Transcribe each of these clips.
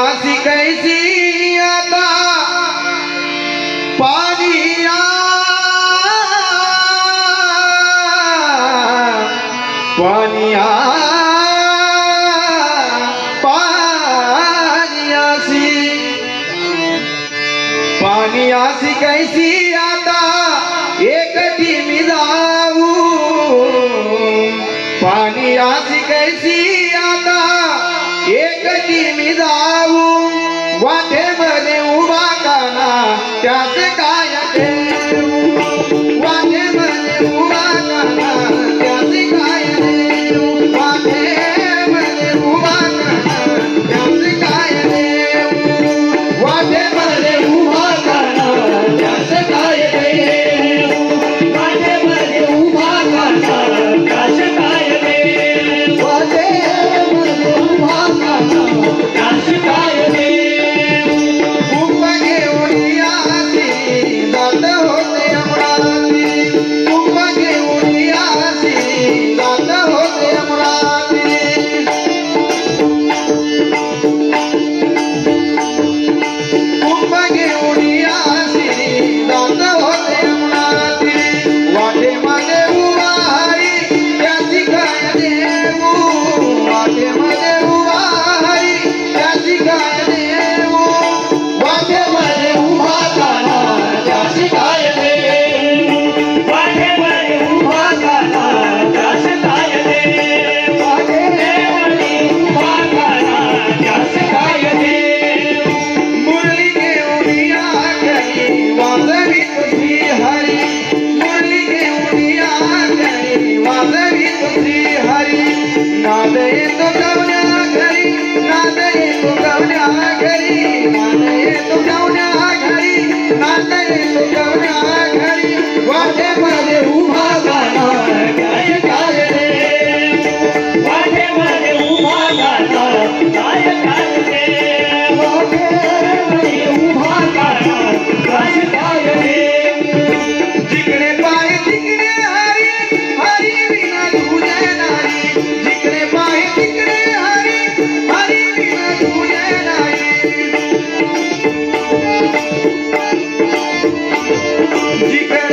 आसी कैसी आता पानिया पानिया पानियासी कैसी आता एकटी मी जाऊ पानियासी कैसी आता एकटी मी जाऊ वाटेमध्ये उभा काना त्याच काय देऊ वाटेमध्ये उभा काना त्याच काय देऊ वाटेमध्ये उभा काना त्याच काय देऊ वाटेमध्ये उभा काना त्याच काय देऊ वाटेमध्ये उभा काना त्याच काय देऊ वाटेमध्ये उभा काना त्याच काय देऊ कुंभ घेऊन यासी जात होते अमरावती कुंभ घेऊन यासी जात होते अमरावती कुंभ घेऊन यासी जात होते अमरावती वाटेमध्ये उभा हरी त्याची काय देऊ वाटेमध्ये उभा हरी त्याची काय देऊ वाटेमध्ये उभा काना त्याची काय देऊ वाटेमध्ये उभा काना त्याची काय देऊ वाटेमध्ये उभा काना त्याची काय देऊ मुरली घेऊन या घरी वाजवी तुझी हरी मुरली घेऊन या घरी वाजवी तुझी हरी नाद येतो गवण्या घरी नाद येतो गवण्या घरी नाद येतो गवण्या घरी नाद येतो गवण्या घरी वाटेमध्ये उभा गाणा काय काय देऊ वाटेमध्ये उभा गाणा काय काय देऊ वाटेमध्ये उभा गाणा काय काय देऊ जिकडे पाय तिकडे हरी हरी विना तुझे नाही जिकडे पाय तिकडे हरी हरी विना तुझे नाही जिकडे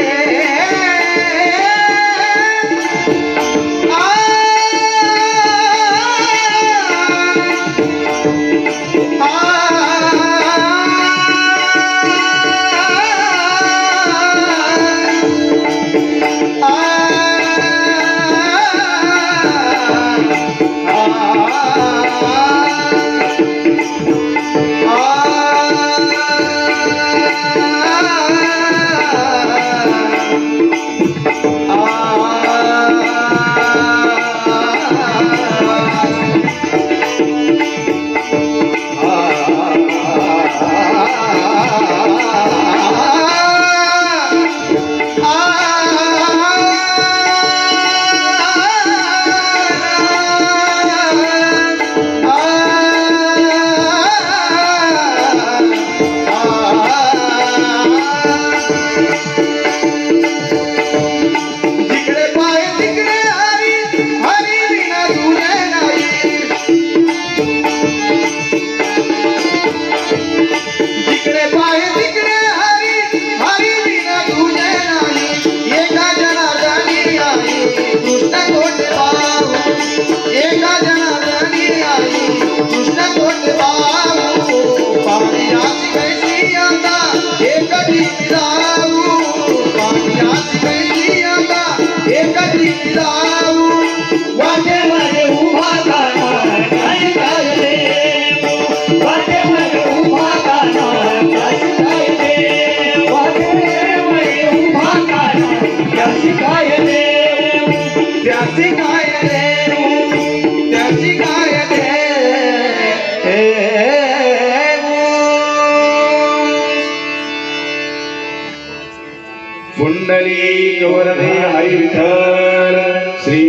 पुंडलिक वरदे हरी विठ्ठल श्री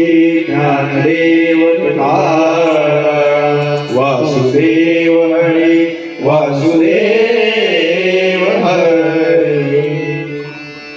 ज्ञानदेव तुकाराम वासुदेव हरी वासुदेव